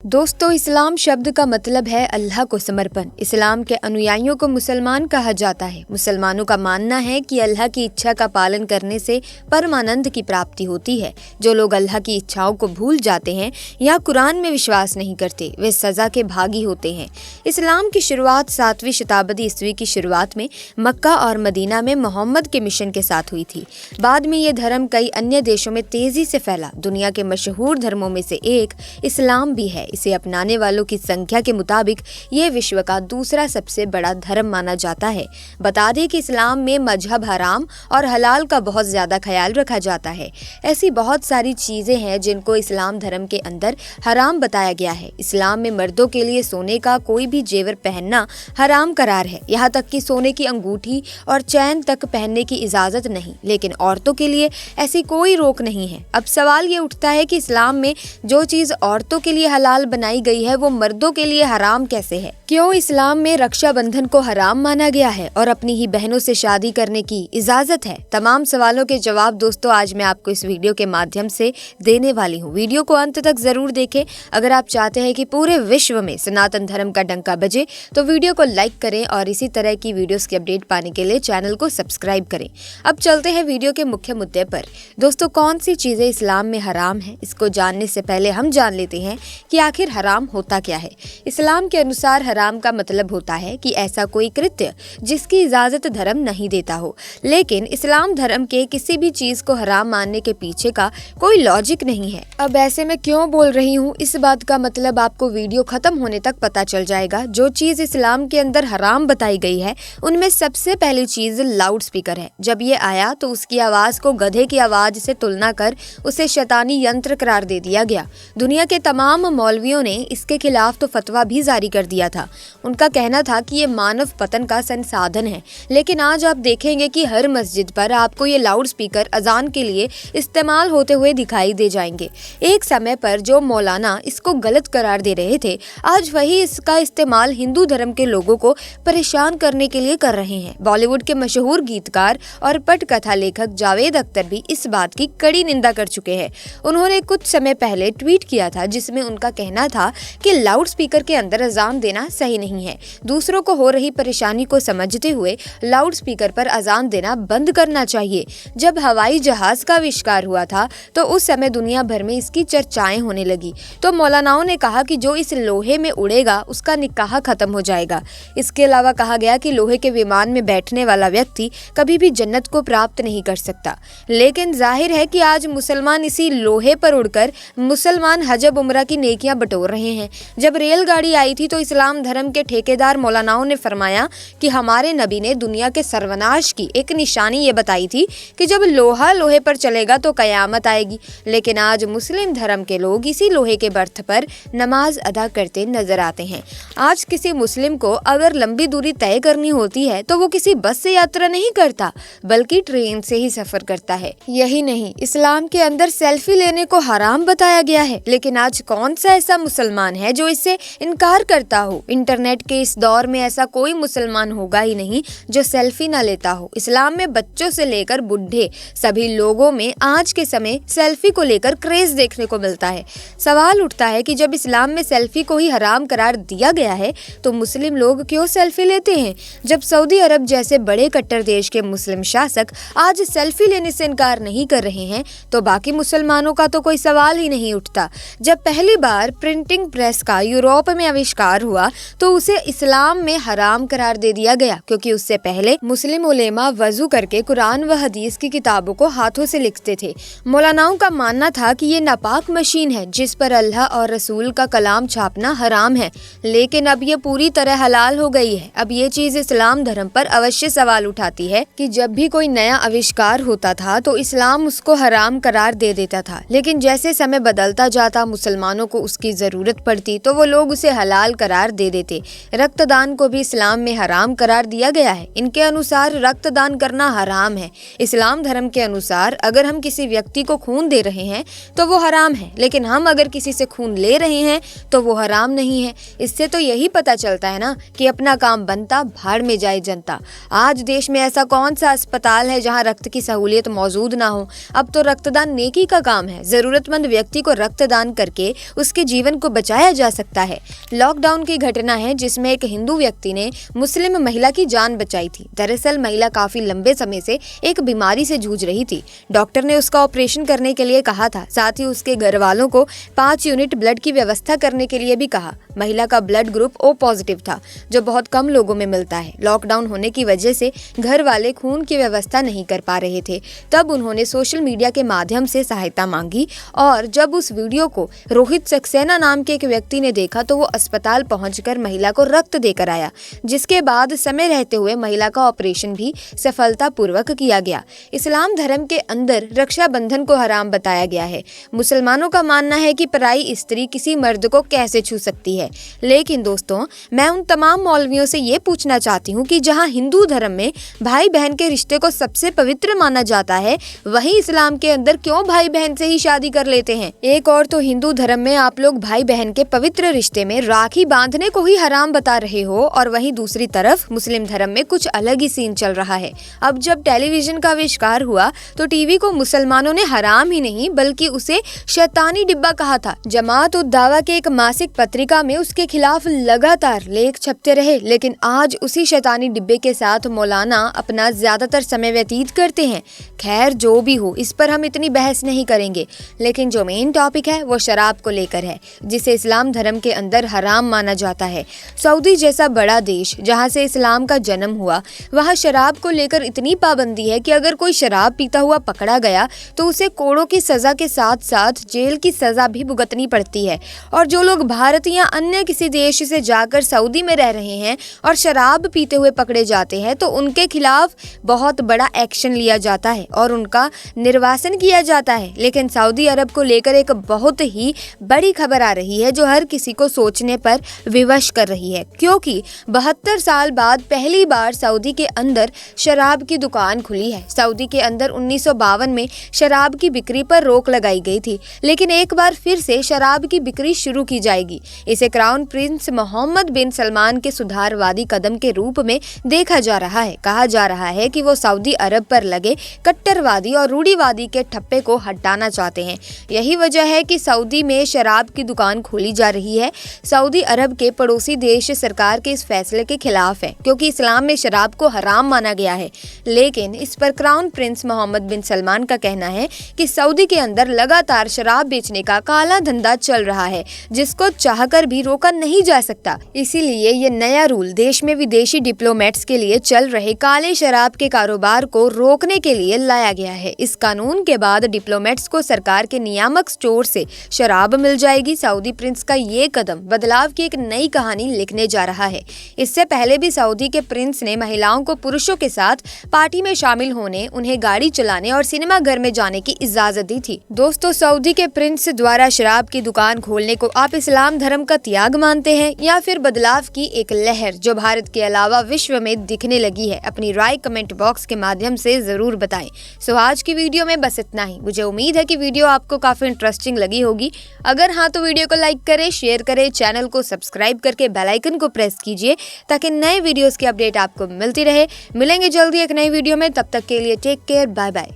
दोस्तों, इस्लाम शब्द का मतलब है अल्लाह को समर्पण। इस्लाम के अनुयायियों को मुसलमान कहा जाता है। मुसलमानों का मानना है कि अल्लाह की इच्छा का पालन करने से परमानंद की प्राप्ति होती है। जो लोग अल्लाह की इच्छाओं को भूल जाते हैं या कुरान में विश्वास नहीं करते, वे सज़ा के भागी होते हैं। इस्लाम की शुरुआत 7वीं शताब्दी ईस्वी की शुरुआत में मक्का और मदीना में मोहम्मद के मिशन के साथ हुई थी। बाद में ये धर्म कई अन्य देशों में तेजी से फैला। दुनिया के मशहूर धर्मों में से एक इस्लाम भी है। इसे अपनाने वालों की संख्या के मुताबिक ये विश्व का दूसरा सबसे बड़ा धर्म माना जाता है। बता दें कि इस्लाम में मजहब हराम और हलाल का बहुत ज्यादा ख्याल रखा जाता है। ऐसी बहुत सारी चीजें हैं जिनको इस्लाम धर्म के अंदर हराम बताया गया है। इस्लाम में मर्दों के लिए सोने का कोई भी जेवर पहनना हराम करार है। यहाँ तक कि सोने की अंगूठी और चैन तक पहनने की इजाजत नहीं, लेकिन औरतों के लिए ऐसी कोई रोक नहीं है। अब सवाल ये उठता है कि इस्लाम में जो चीज औरतों के लिए हलाल बनाई गई है वो मर्दों के लिए हराम कैसे है? क्यों इस्लाम में रक्षाबंधन को हराम माना गया है और अपनी ही बहनों से शादी करने की इजाजत है? तमाम सवालों के जवाब दोस्तों आज मैं आपको इस वीडियो के माध्यम से देने वाली हूँ। वीडियो को अंत तक जरूर देखें। अगर आप चाहते हैं कि पूरे विश्व में सनातन धर्म का डंका बजे तो वीडियो को लाइक करें और इसी तरह की वीडियोस की अपडेट पाने के लिए चैनल को सब्सक्राइब करें। अब चलते हैं वीडियो के मुख्य मुद्दे पर। दोस्तों, कौन सी चीजें इस्लाम में हराम है, इसको जानने से पहले हम जान लेते हैं कि आखिर हराम होता क्या है। इस्लाम के अनुसार हराम का मतलब होता है कि ऐसा कोई कृत्य जिसकी इजाजत धर्म नहीं देता हो। लेकिन इस्लाम धर्म के किसी भी चीज को हराम मानने के पीछे का कोई लॉजिक नहीं है। अब ऐसे में क्यों बोल रही हूँ, इस बात का मतलब आपको वीडियो खत्म होने तक पता चल जाएगा। जो चीज इस्लाम के अंदर हराम बताई गई है उनमें सबसे पहली चीज लाउड स्पीकर है। जब ये आया तो उसकी आवाज को गधे की आवाज से तुलना कर उसे शैतानी यंत्र करार दे दिया गया। दुनिया के तमाम मौलवियों ने इसके खिलाफ तो फतवा भी जारी कर दिया था। उनका कहना था कि ये मानव पतन का संसाधन है। लेकिन आज आप देखेंगे कि हर मस्जिद पर आपको ये लाउड स्पीकर अजान के लिए इस्तेमाल होते हुए दिखाई दे जाएंगे। एक समय पर जो मौलाना इसको गलत करार दे रहे थे, आज वही इसका इस्तेमाल हिंदू धर्म के लोगों को परेशान करने के लिए कर रहे हैं। बॉलीवुड के मशहूर गीतकार और पटकथा लेखक जावेद अख्तर भी इस बात की कड़ी निंदा कर चुके हैं। उन्होंने कुछ समय पहले ट्वीट किया था जिसमें उनका कहना था कि लाउड स्पीकर के अंदर अजान देना सही नहीं है। दूसरों को हो रही परेशानी को समझते हुए लाउड स्पीकर पर अजान देना बंद करना चाहिए। जब हवाई जहाज का आविष्कार हुआ था तो उस समय दुनिया भर में इसकी चर्चाएं होने लगी। तो मौलानाओं ने कहा कि जो इस लोहे में उड़ेगा उसका निकाह खत्म हो जाएगा। इसके अलावा कहा गया कि लोहे के विमान में बैठने वाला व्यक्ति कभी भी जन्नत को प्राप्त नहीं कर सकता। लेकिन जाहिर है कि आज मुसलमान इसी लोहे पर उड़कर मुसलमान हज उम्रा की नेकियां बटोर रहे हैं। जब रेलगाड़ी आई थी तो इस्लाम धर्म के ठेकेदार मौलानाओं ने फरमाया कि हमारे नबी ने दुनिया के सर्वनाश की एक निशानी ये बताई थी कि जब लोहा लोहे पर चलेगा तो कयामत आएगी। लेकिन आज मुस्लिम धर्म के लोग इसी लोहे के बर्थ पर नमाज अदा करते नजर आते हैं। आज किसी मुस्लिम को अगर लंबी दूरी तय करनी होती है तो वो किसी बस से यात्रा नहीं करता बल्कि ट्रेन से ही सफर करता है। यही नहीं, इस्लाम के अंदर सेल्फी लेने को हराम बताया गया है। लेकिन आज कौन सा ऐसा मुसलमान है जो इससे इनकार करता हो? इंटरनेट के इस दौर में ऐसा कोई मुसलमान होगा ही नहीं जो सेल्फी ना लेता हो। इस्लाम में बच्चों से लेकर बुढ़े सभी लोगों में आज के समय सेल्फी को लेकर क्रेज देखने को मिलता है। सवाल उठता है कि जब इस्लाम में सेल्फी को ही हराम करार दिया गया है तो मुस्लिम लोग क्यों सेल्फी लेते हैं? जब सऊदी अरब जैसे बड़े कट्टर देश के मुस्लिम शासक आज सेल्फी लेने से इनकार नहीं कर रहे हैं तो बाकी मुसलमानों का तो कोई सवाल ही नहीं उठता। जब पहली बार प्रिंटिंग प्रेस का यूरोप में आविष्कार हुआ तो उसे इस्लाम में हराम करार दे दिया गया, क्योंकि उससे पहले मुस्लिम उलेमा वजू करके कुरान व हदीस की किताबों को हाथों से लिखते थे। मौलानाओं का मानना था कि ये नापाक मशीन है जिस पर अल्लाह और रसूल का कलाम छापना हराम है। लेकिन अब ये पूरी तरह हलाल हो गई है। अब ये चीज इस्लाम धर्म पर अवश्य सवाल उठाती है कि जब भी कोई नया आविष्कार होता था तो इस्लाम उसको हराम करार दे देता था, लेकिन जैसे समय बदलता जाता मुसलमानों को उसकी जरूरत पड़ती तो वो लोग उसे हलाल करार दे देते। रक्तदान को भी इस्लाम में हराम करार दिया गया है। इनके अनुसार रक्तदान करना हराम है। इस्लाम धर्म के अनुसार अगर हम किसी व्यक्ति को खून दे रहे हैं तो वो हराम है, लेकिन हम अगर किसी से खून ले रहे हैं तो वो हराम नहीं है। इससे तो यही पता चलता है ना कि अपना काम बनता भाड़ में जाए जनता। आज देश में ऐसा कौन सा अस्पताल है जहां रक्त की सहूलियत मौजूद ना हो? अब तो रक्तदान नेकी का काम है। जरूरतमंद व्यक्ति को रक्तदान करके उसके जीवन को बचाया जा सकता है। लॉकडाउन की घटना है जिसमें एक हिंदू व्यक्ति ने मुस्लिम महिला की जान बचाई थी। दरअसल महिला काफी लंबे समय से एक बीमारी से जूझ रही थी। डॉक्टर ने उसका ऑपरेशन करने के लिए कहा था, साथ ही उसके घर वालों को 5 यूनिट ब्लड की व्यवस्था करने के लिए भी कहा। महिला का ब्लड ग्रुप O पॉजिटिव था, जो बहुत कम लोगों में मिलता है। लॉकडाउन होने की वजह से घर वाले खून की व्यवस्था नहीं कर पा रहे थे। तब उन्होंने सोशल मीडिया के माध्यम से सहायता मांगी और जब उस वीडियो को रोहित सक्सेना नाम के एक व्यक्ति ने देखा तो वो अस्पताल पहुंचकर महिला को रक्त देकर आया, जिसके बाद समय रहते हुए महिला का ऑपरेशन भी सफलतापूर्वक किया गया। इस्लाम धर्म के अंदर रक्षाबंधन को हराम बताया गया है। मुसलमानों का मानना है कि पराई स्त्री किसी मर्द को कैसे छू सकती है। लेकिन दोस्तों, मैं उन तमाम मौलवियों से ये पूछना चाहती हूँ कि जहाँ हिंदू धर्म में भाई बहन के रिश्ते को सबसे पवित्र माना जाता है, वहीं इस्लाम के अंदर क्यों भाई बहन से ही शादी कर लेते हैं। एक और तो हिंदू धर्म में आप लोग भाई बहन के पवित्र रिश्ते में राखी बांधने को ही हराम बता रहे हो और वहीं दूसरी तरफ मुस्लिम धर्म में कुछ अलग ही सीन चल रहा है। अब जब टेलीविजन का आविष्कार हुआ तो टीवी को मुसलमानों ने हराम ही नहीं बल्कि उसे शैतानी डिब्बा कहा था। जमात उद दावा के एक मासिक पत्रिका में उसके खिलाफ लगातार लेख छपते रहे, लेकिन आज उसी शैतानी डिब्बे के साथ मौलाना अपना ज्यादातर समय व्यतीत करते हैं। खैर, जो भी हो, इस पर हम इतनी बहस नहीं करेंगे, लेकिन जो मेन टॉपिक है वो शराब को लेकर है, जिसे इस्लाम धर्म के अंदर हराम माना जाता है। सऊदी जैसा बड़ा देश जहाँ से इस्लाम का जन्म हुआ, वहाँ शराब को लेकर इतनी पाबंदी है कि अगर कोई शराब पीता हुआ पकड़ा गया तो उसे कोड़ों की सजा के साथ साथ जेल की सजा भी भुगतनी पड़ती है। और जो लोग भारत या अन्य किसी देश से जाकर सऊदी में रह रहे हैं और शराब पीते हुए पकड़े जाते हैं तो उनके खिलाफ बहुत बड़ा एक्शन लिया जाता है और उनका निर्वासन किया जाता है। लेकिन सऊदी अरब को लेकर एक बहुत ही बड़ी खबर आ रही है जो हर किसी को सोचने पर विवश कर रही है, क्योंकि 72 साल बाद पहली बार सऊदी के अंदर शराब की दुकान खुली है। सऊदी के अंदर 1952 में शराब की बिक्री पर रोक लगाई गई थी, लेकिन एक बार फिर से शराब की बिक्री शुरू की जाएगी। इसे क्राउन प्रिंस मोहम्मद बिन सलमान के सुधारवादी कदम के रूप में देखा जा रहा है। कहा जा रहा है कि वो सऊदी अरब पर लगे कट्टरवादी और रूढ़िवादी के ठप्पे को हटाना चाहते हैं। यही वजह है कि सऊदी में शराब की दुकान खोली जा रही है। सऊदी अरब के पड़ोसी देश सरकार के इस फैसले के खिलाफ है, क्योंकि इस्लाम में शराब को हराम माना गया है। लेकिन इस पर क्राउन प्रिंस मोहम्मद बिन सलमान का कहना है कि सऊदी के अंदर लगातार शराब बेचने का काला धंधा चल रहा है, जिसको चाहकर भी रोका नहीं जा सकता। इसीलिए ये नया रूल देश में विदेशी डिप्लोमेट्स के लिए चल रहे काले शराब के कारोबार को रोकने के लिए लाया गया है। इस कानून के बाद डिप्लोमेट्स को सरकार के नियामक स्टोर से शराब मिल जाएगी। सऊदी प्रिंस का ये कदम बदलाव की एक नई कहानी लिखने जा रहा है। इससे पहले भी सऊदी के प्रिंस ने महिलाओं को पुरुषों के साथ पार्टी में शामिल होने, उन्हें गाड़ी चलाने और सिनेमा घर में जाने की इजाजत दी थी। दोस्तों, सऊदी के प्रिंस द्वारा शराब की दुकान खोलने को आप इस्लाम धर्म का त्याग मानते हैं या फिर बदलाव की एक लहर जो भारत के अलावा विश्व में दिखने लगी है? अपनी राय कमेंट बॉक्स के माध्यम से जरूर बताएं। सो आज की वीडियो में बस इतना ही। मुझे उम्मीद है कि वीडियो आपको काफी इंटरेस्टिंग लगी होगी। अगर हाँ तो वीडियो को लाइक करें, शेयर करें, चैनल को सब्सक्राइब करके बेल आइकन को प्रेस कीजिए ताकि नए वीडियोस की अपडेट आपको मिलती रहे। मिलेंगे जल्दी एक नई वीडियो में, तब तक के लिए टेक केयर, बाय बाय।